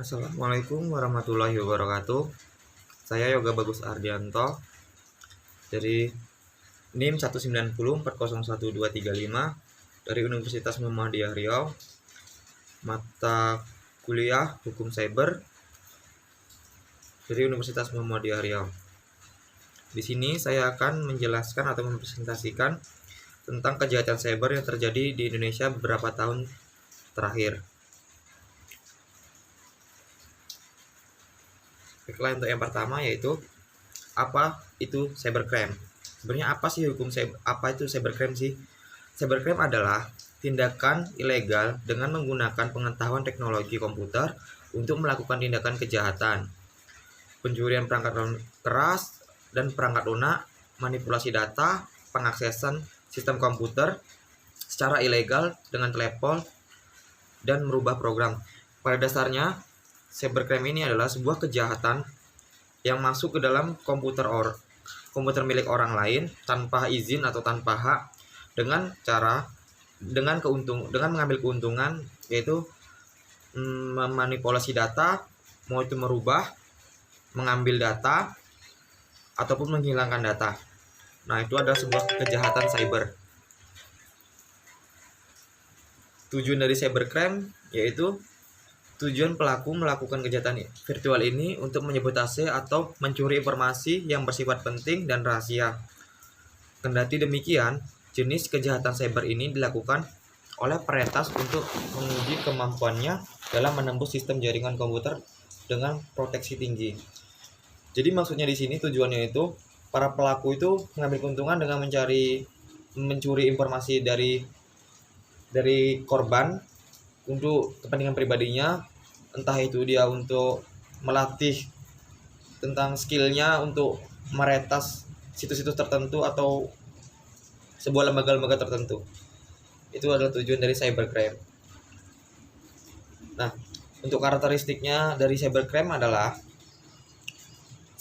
Assalamualaikum warahmatullahi wabarakatuh. Saya Yoga Bagus Ardianto dari NIM 190401235 dari Universitas Muhammadiyah Riau, mata kuliah Hukum Cyber dari Universitas Muhammadiyah Riau. Di sini saya akan menjelaskan atau mempresentasikan tentang kejahatan cyber yang terjadi di Indonesia beberapa tahun terakhir. Baiklah, untuk yang pertama yaitu apa itu cybercrime. Sebenarnya apa itu cybercrime sih? Cybercrime adalah tindakan ilegal dengan menggunakan pengetahuan teknologi komputer untuk melakukan tindakan kejahatan, pencurian perangkat keras dan perangkat lunak, manipulasi data, pengaksesan sistem komputer secara ilegal dengan telepon, dan merubah program. Pada dasarnya, cybercrime ini adalah sebuah kejahatan yang masuk ke dalam komputer milik orang lain tanpa izin atau tanpa hak dengan mengambil keuntungan, yaitu memanipulasi data, mau itu merubah, mengambil data ataupun menghilangkan data. Nah, itu adalah sebuah kejahatan cyber. Tujuan dari cybercrime yaitu tujuan pelaku melakukan kejahatan virtual ini untuk menyabotase atau mencuri informasi yang bersifat penting dan rahasia. Kendati demikian, jenis kejahatan cyber ini dilakukan oleh peretas untuk menguji kemampuannya dalam menembus sistem jaringan komputer dengan proteksi tinggi. Jadi maksudnya di sini tujuannya itu para pelaku itu mengambil keuntungan dengan mencuri informasi dari korban untuk kepentingan pribadinya, entah itu dia untuk melatih tentang skillnya untuk meretas situs-situs tertentu atau sebuah lembaga-lembaga tertentu. Itu adalah tujuan dari cybercrime. Nah, untuk karakteristiknya dari cybercrime adalah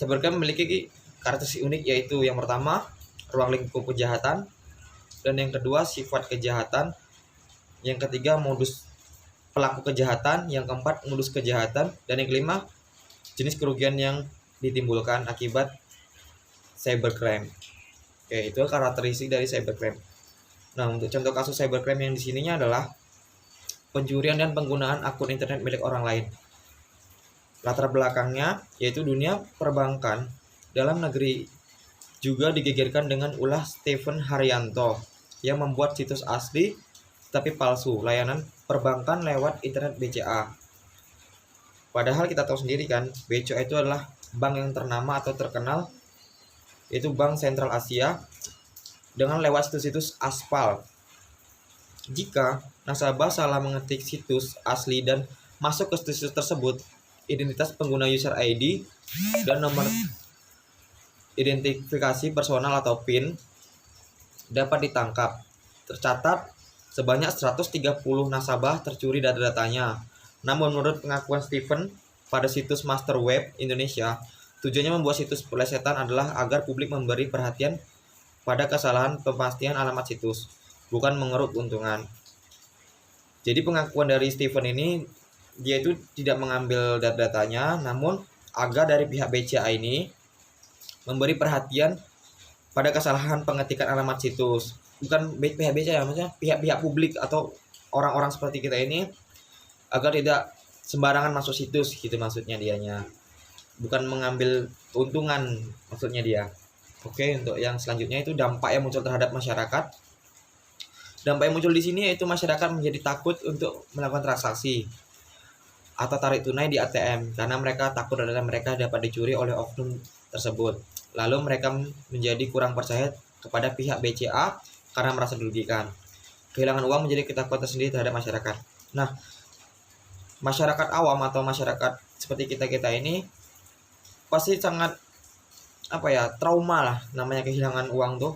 cybercrime memiliki karakteristik unik, yaitu yang pertama ruang lingkup kejahatan, dan yang kedua sifat kejahatan, yang ketiga modus pelaku kejahatan, yang keempat modus kejahatan, dan yang kelima jenis kerugian yang ditimbulkan akibat cybercrime. Oke, itu karakteristik dari cybercrime. Nah, untuk contoh kasus cybercrime yang di sininya adalah pencurian dan penggunaan akun internet milik orang lain. Latar belakangnya yaitu dunia perbankan dalam negeri juga digegerkan dengan ulah Stephen Haryanto yang membuat situs asli tapi palsu layanan perbankan lewat internet BCA. Padahal kita tahu sendiri kan, BCA itu adalah bank yang ternama atau terkenal, yaitu Bank Sentral Asia, dengan lewat situs-situs aspal. Jika nasabah salah mengetik situs asli dan masuk ke situs tersebut, identitas pengguna user ID dan nomor identifikasi personal atau PIN dapat ditangkap. Tercatat sebanyak 130 nasabah tercuri data-datanya. Namun menurut pengakuan Stephen pada situs Master Web Indonesia, tujuannya membuat situs pelesetan adalah agar publik memberi perhatian pada kesalahan pemastian alamat situs, bukan mengeruk keuntungan. Jadi pengakuan dari Stephen ini, dia itu tidak mengambil data-datanya, namun agar dari pihak BCA ini memberi perhatian pada kesalahan pengetikan alamat situs. Bukan pihak BCA ya, maksudnya pihak-pihak publik atau orang-orang seperti kita ini agar tidak sembarangan masuk situs gitu maksudnya dianya. Bukan mengambil keuntungan maksudnya dia. Oke, untuk yang selanjutnya itu dampak yang muncul terhadap masyarakat. Dampak yang muncul di sini yaitu masyarakat menjadi takut untuk melakukan transaksi atau tarik tunai di ATM karena mereka takut data mereka dapat dicuri oleh oknum tersebut. Lalu mereka menjadi kurang percaya kepada pihak BCA karena merasa dirugikan. Kehilangan uang menjadi ketakutan tersendiri terhadap masyarakat. Nah, masyarakat awam atau masyarakat seperti kita ini pasti sangat trauma lah, namanya kehilangan uang tuh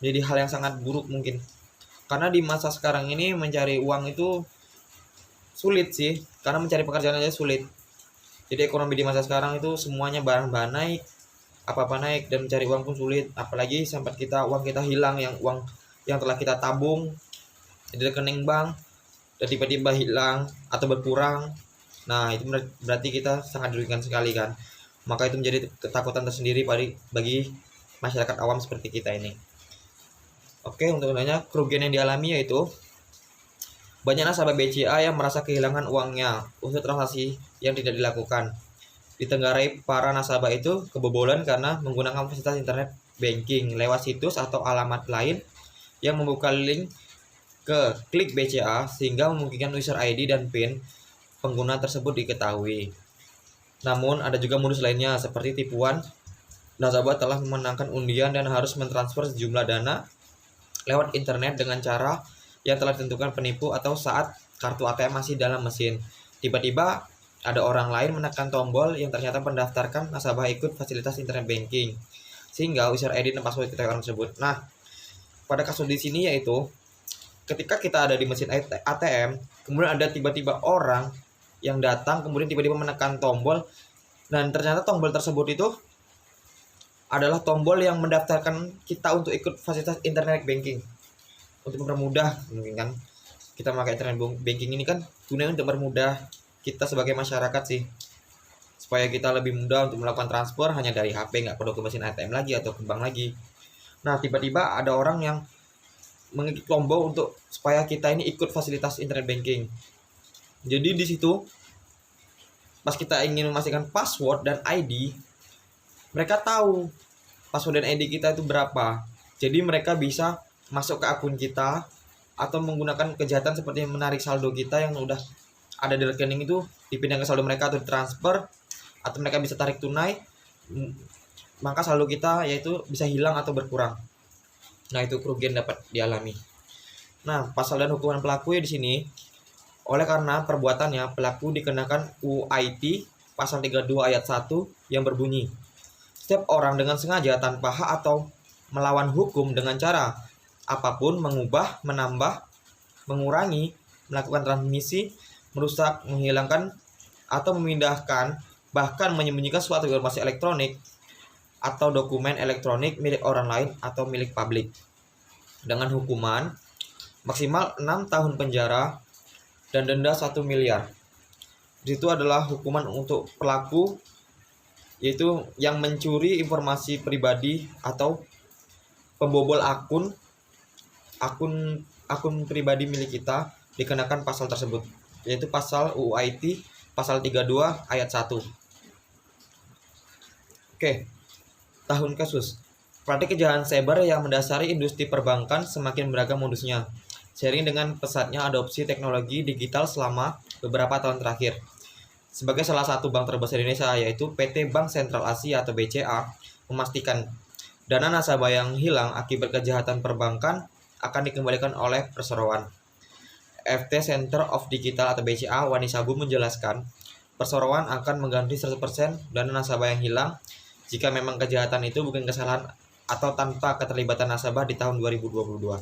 jadi hal yang sangat buruk mungkin. Karena di masa sekarang ini mencari uang itu sulit sih, karena mencari pekerjaan aja sulit. Jadi ekonomi di masa sekarang itu semuanya barang-barang naik, apa-apa naik, dan mencari uang pun sulit. Apalagi sampai uang kita hilang, uang yang telah kita tabung di rekening bank dan tiba-tiba hilang atau berkurang. Nah, itu berarti kita sangat dirugikan sekali kan. Maka itu menjadi ketakutan tersendiri bagi masyarakat awam seperti kita ini. Oke, untuk nanya kerugian yang dialami yaitu banyak nasabah BCA yang merasa kehilangan uangnya untuk transaksi yang tidak dilakukan. Ditenggarai para nasabah itu kebobolan karena menggunakan fasilitas internet banking lewat situs atau alamat lain yang membuka link ke klik BCA sehingga memungkinkan user ID dan PIN pengguna tersebut diketahui. Namun ada juga modus lainnya seperti tipuan. Nasabah telah memenangkan undian dan harus mentransfer sejumlah dana lewat internet dengan cara yang telah ditentukan penipu atau saat kartu ATM masih dalam mesin. Tiba-tiba ada orang lain menekan tombol yang ternyata mendaftarkan nasabah ikut fasilitas internet banking. Sehingga user ID dan password kita orang tersebut. Nah, pada kasus di sini yaitu ketika kita ada di mesin ATM, kemudian ada tiba-tiba orang yang datang kemudian tiba-tiba menekan tombol dan ternyata tombol tersebut itu adalah tombol yang mendaftarkan kita untuk ikut fasilitas internet banking. Untuk mempermudah mungkin kan kita memakai internet banking ini kan gunanya untuk mempermudah kita sebagai masyarakat sih, supaya kita lebih mudah untuk melakukan transfer hanya dari HP, nggak perlu ke mesin ATM lagi atau ke bank lagi. Nah, tiba-tiba ada orang yang mengikut tombol untuk supaya kita ini ikut fasilitas internet banking. Jadi di situ pas kita ingin memastikan password dan ID, mereka tahu password dan ID kita itu berapa. Jadi mereka bisa masuk ke akun kita atau menggunakan kejahatan seperti menarik saldo kita yang udah ada di rekening itu dipindah ke saldo mereka atau transfer, atau mereka bisa tarik tunai, maka saldo kita yaitu bisa hilang atau berkurang. Nah, itu kerugian dapat dialami. Nah, pasal dan hukuman pelaku ya di sini, oleh karena perbuatannya pelaku dikenakan UU IT pasal 32 ayat 1 yang berbunyi, setiap orang dengan sengaja tanpa hak atau melawan hukum dengan cara apapun mengubah, menambah, mengurangi, melakukan transmisi, merusak, menghilangkan, atau memindahkan, bahkan menyembunyikan suatu informasi elektronik atau dokumen elektronik milik orang lain atau milik publik dengan hukuman maksimal 6 tahun penjara dan denda 1 miliar. Di situ adalah hukuman untuk pelaku yaitu yang mencuri informasi pribadi atau pembobol akun pribadi milik kita dikenakan pasal tersebut, yaitu pasal UU IT pasal 32 ayat 1. Oke. Tahun kasus. Praktik kejahatan cyber yang mendasari industri perbankan semakin beragam modusnya, seiring dengan pesatnya adopsi teknologi digital selama beberapa tahun terakhir. Sebagai salah satu bank terbesar di Indonesia yaitu PT Bank Sentral Asia atau BCA memastikan dana nasabah yang hilang akibat kejahatan perbankan akan dikembalikan oleh perseroan. FT Center of Digital atau BCA Wani Sabu menjelaskan, perseroan akan mengganti 100% dana nasabah yang hilang jika memang kejahatan itu bukan kesalahan atau tanpa keterlibatan nasabah di tahun 2022.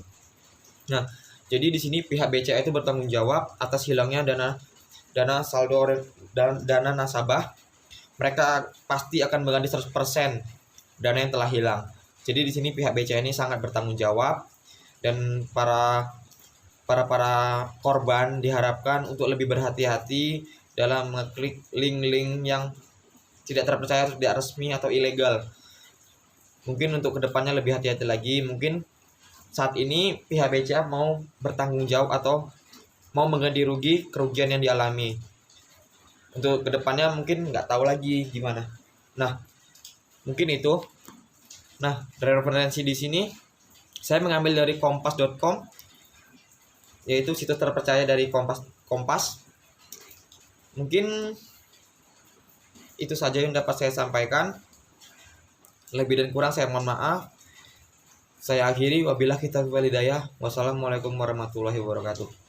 Nah, jadi di sini pihak BCA itu bertanggung jawab atas hilangnya dana saldo dan dana nasabah. Mereka pasti akan mengganti 100% dana yang telah hilang. Jadi di sini pihak BCA ini sangat bertanggung jawab dan para korban diharapkan untuk lebih berhati-hati dalam mengklik link-link yang tidak terpercaya, tidak resmi atau ilegal. Mungkin untuk kedepannya lebih hati-hati lagi. Mungkin saat ini pihak BCA mau bertanggung jawab atau mau mengganti rugi kerugian yang dialami. Untuk kedepannya mungkin nggak tahu lagi gimana. Nah, mungkin itu. Nah, dari referensi di sini saya mengambil dari kompas.com, yaitu situs terpercaya dari Kompas. Mungkin itu saja yang dapat saya sampaikan. Lebih dan kurang saya mohon maaf. Saya akhiri, wabillahi taufiq wal hidayah. Wassalamualaikum warahmatullahi wabarakatuh.